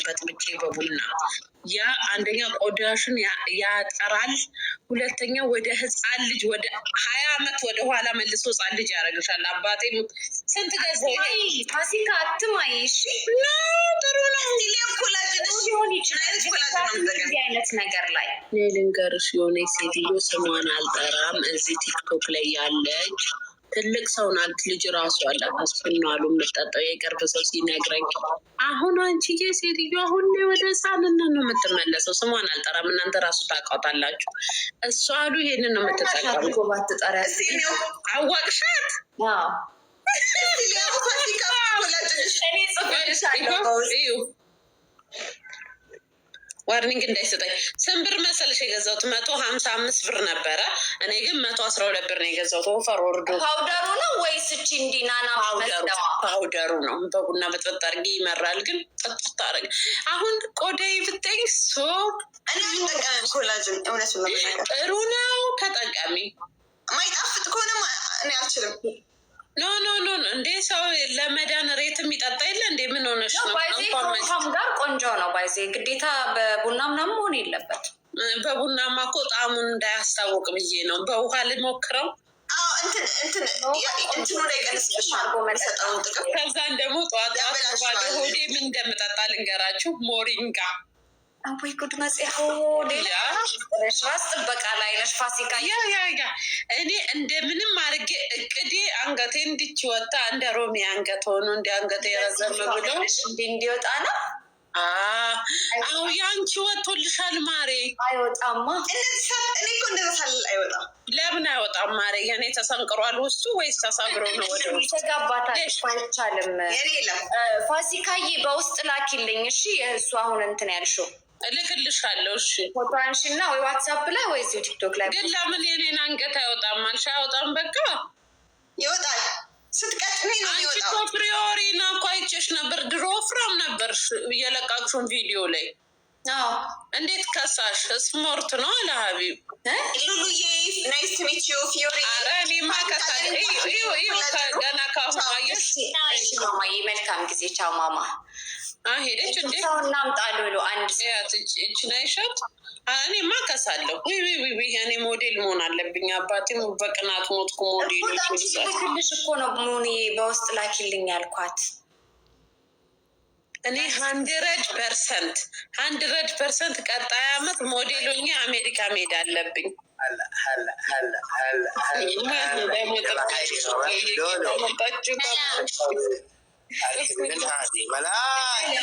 በጥብጬ በቡና ያ አንደኛ ቆዳሽን ያጠራል፣ ሁለተኛ ወደ ህፃን ልጅ ወደ 20 ዓመት ወደ ኋላ መልሶ ህፃን ልጅ ያደርግሻል። አባቴ ስንት ገዛው ፋሲካ አትማይ። እሺ ጥሩ ነው። ሊሆን ይችላል አይነት ነገር ላይ ልንገርሽ፣ የሆነ ሴትዮ ስሟን አልጠራም እዚህ ቲክቶክ ላይ ያለች ትልቅ ሰው ናት። ልጅ ራሱ አላት። አስፍና አሉ የምጠጣው የቅርብ ሰው ሲነግረኝ፣ አሁን አንቺዬ ሴትዮ አሁን ወደ ህፃንነት ነው የምትመለሰው። ስሟን አልጠራም፣ እናንተ ራሱ ታውቃታላችሁ። እሷ አሉ ይሄንን ነው የምትጠቀሙ። አዋቅሻት ዋርኒንግ እንዳይሰጠኝ። ስንት ብር መሰለሽ የገዛሁት? 155 ብር ነበረ። እኔ ግን 112 ብር ነው የገዛሁት። ወፈር ወርዶ ፓውደሩ ነው ወይስ እቺ እንዲናና? ፓውደሩ ነው። በቡና በጥበጥ አድርጌ ይመራል፣ ግን ጥጥት አደረግ። አሁን ቆዳዬ ብታይ ጥሩ ነው። ተጠቃሚ ማይጣፍጥ ከሆነ እኔ አልችልም። ኖ እንዴ ሰው ለመዳን ሬት የሚጠጣ የለ እንዴ? ምን ሆነሽ ነው? ከውሃም ጋር ቆንጆ ነው። ባይዜ ግዴታ በቡና ምናምን መሆን የለበት። በቡናማ እኮ ጣዕሙን እንዳያስታውቅ ብዬ ነው። በውሃ ልሞክረው። ከዛን ደግሞ ጠዋት ባዶ ሆዴ ምን እንደምጠጣ ልንገራችሁ። ሞሪንጋ ወይ ጉድ መጽሔት ሌላ ራስ ጥበቃ ላይ ነሽ ፋሲካ። እኔ እንደምንም አድርጌ እቅዴ አንገቴ እንድትወጣ እንደ ሮሚ አንገት ሆኖ እንደ አንገቴ የረዘም ብሎ እንዲወጣ ነው። አሁ ያንቺ ወጥቶልሻል ማሬ። አይወጣማ። እኔ እኮ እንደዛ ሳልል አይወጣም። ለምን አይወጣም ማሬ? የኔ ተሰንቅሯል ውስጡ ወይስ ተሰብሮ ነው? ወደ ውስጥ ተጋባታለሽ አይቻልም። ፋሲካዬ በውስጥ ላኪልኝ እሺ። እሱ አሁን እንትን ያልሽው እልክልሻለሁ። እሺ ፎቶ አንሺና ወይ ዋትሳፕ ላይ ወይ ቲክቶክ ላይ። ግን ለምን የኔን አንገት አይወጣም አልሽ? አይወጣም። በቃ ይወጣል። ስትቀጥሚ ነው የሚወጣው። አንቺ ፕሪዮሪ ና እኮ አይቼሽ ነበር። ድሮ ወፍራም ነበር እየለቃቅሹን ቪዲዮ ላይ። እንዴት ከሳሽ? ስሞርት ነው አለ ሀቢብ። ሉሉዬ ናይስ ቱ ሚት ዩ ፊዮሪ። ኧረ እኔማ ከሳሽ ገና ካሁን አየሽ። ማማዬ መልካም ጊዜ። ቻው ማማ። ሄደች እንዴ? ሰው እናምጣሉ ብሎ አንድ እችን አይሻት። እኔማ ከሳለሁ። እኔ ሞዴል መሆን አለብኝ። አባቴም በቅናት ሞትኩ። ሞዴሎች ትልሽ እኮ ነው ሙኒ በውስጥ ላኪልኝ ያልኳት። እኔ 100% ቀጣይ አመት ሞዴሎኛ አሜሪካ መሄድ አለብኝ።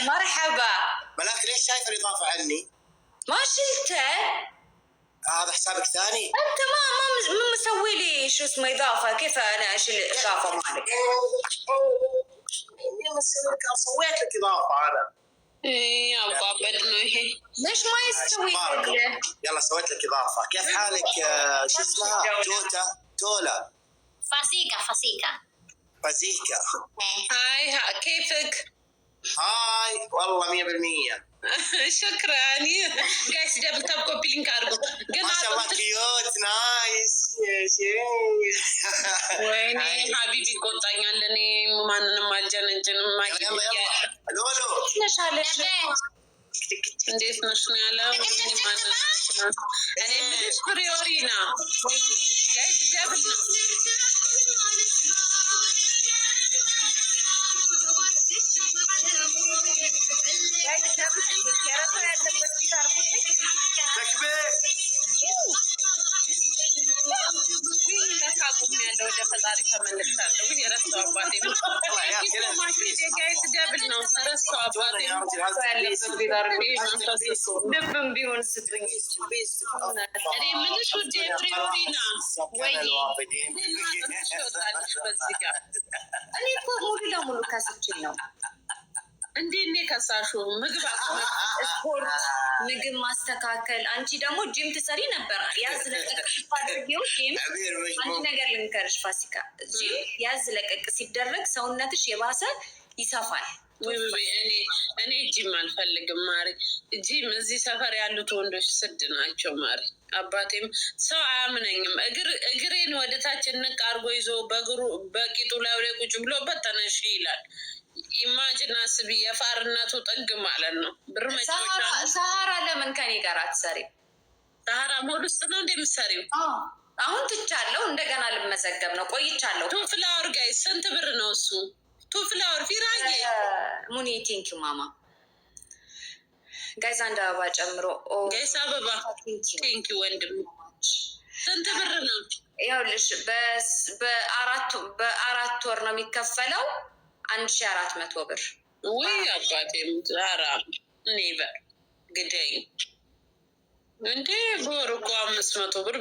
مرحبا ملاك. ليش شايف الإضافة عني؟ ما شلته. هذا حسابك ثاني. انت ما مسوي لي شو اسمه اضافه. كيف انا اشيل الاضافه مالك؟ سويت لك اضافه انا. يا بابا دنوهي ليش ما يستوي كله؟ يلا سويت لك اضافه. كيف حالك؟ شو اسمها؟ تولا فاسيكا. هاي كيفك؟ هاي والله 100%. شكرا. جايز دبل تاب كوبي لينك ارجو. ما شاء الله كيوت نايس. ويني حبيبي قطعنا لني ما نمجن ما لولو እንዴት ነሽ ነው ያለው። እኔ ምንሽ ፕሪዮሪና ጋይስ ደብል ነው። ያለው ወደ ፈጣሪ ተመልሻለሁ። የረሳው አባቴ ጋይስ ደብል ነው። ረሳው አባቴ ልብም ቢሆን ስትኝ እኔ ምንሽ ውዴ ፕሪዮሪና ወይ በዚህ ጋር እኔ እኮ ሙሉ ለሙሉ ከስቼ ነው። እንዴት ነው የከሳሹ? ምግብ ስፖርት፣ ምግብ ማስተካከል። አንቺ ደግሞ ጂም ትሰሪ ነበር። ያዝ ለቀቅ ሲደረግ ጂም አንድ ነገር ልንገርሽ ፋሲካ፣ ጂም ያዝ ለቀቅ ሲደረግ ሰውነትሽ የባሰ ይሰፋል። እኔ ጂም አልፈልግም ማሪ። ጂም እዚህ ሰፈር ያሉት ወንዶች ስድ ናቸው ማሪ። አባቴም ሰው አያምነኝም። እግሬን ወደታች እንቅ አርጎ ይዞ በቂጡ ላይ ቁጭ ብሎበት ተነሽ ይላል። ኢማጂን አስቢ፣ የፋርነቱ ጥግ ማለት ነው። ብር ሰሃራ ለምን ከኔ ጋር አትሰሪ? ሰሃራ ሞድ ውስጥ ነው እንደምትሰሪው? አሁን ትቻለሁ፣ እንደገና ልመዘገብ ነው። ቆይቻለሁ። ቱ ፍላወር ጋይስ ስንት ብር ነው እሱ? ቱ ፍላወር ፊራዬ ሙኒ ቴንኪዩ ማማ ጋይስ፣ አንድ አበባ ጨምሮ ጋይስ፣ አበባ ቴንኪዩ ወንድም። ስንት ብር ነው? ይኸውልሽ በአራት ወር ነው የሚከፈለው 1400 ብር። ውይ አባቴም ዛራ ኔቨር ግደይ እንዴ! በወር እኮ 500 ብር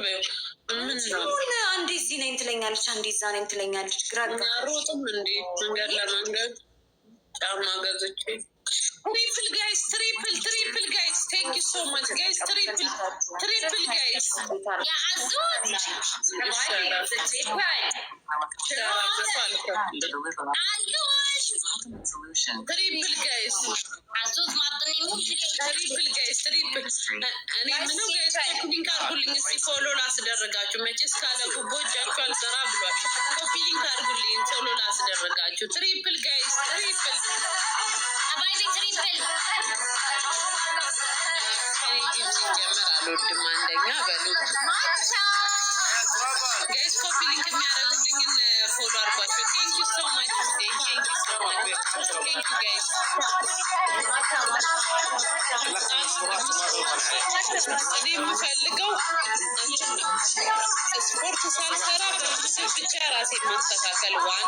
ምን ነው? አንዴ እዚህ ነኝ ትለኛለች፣ አንዴ እዛ ነኝ ትለኛለች። ግራ ሮጥም እንዴ መንገድ ለመንገድ ጫማ ገዝቼ ትሪፕል ጋይስ፣ ትሪፕል ጋይስ፣ ቴንክ ዩ ሶ ማች ጋይስ። ትሪፕል ጋይስ ትሪፕል ጋይስ፣ እኔ ምነው ጋይስ ኮፒሊንክ አርጉልኝ እስኪ፣ ፎሎ ላስደረጋችሁ። መቼስ ካለ ጉቦ እጃችሁ አልሰራ ብሏል። ኮፒሊንክ አርጉልኝ ፎሎ ላስደረጋችሁ። ትሪፕል ጋይስ፣ ትሪፕል እኔ ጂም ሲጀመር አልወድም። አንደኛ በሉ ጋይስ፣ ኮፒሊንክ የሚያደርጉልኝን ፎሎ አርጓቸው። ቴንክ ዩ ሶ ማች፣ ቴንክ ዩ ሶ ማች፣ ቴንክ ዩ ጋይስ። እኔ የምፈልገው ስፖርት ሳልሰራ በምስል ብቻ ራሴን ማስተካከል ዋን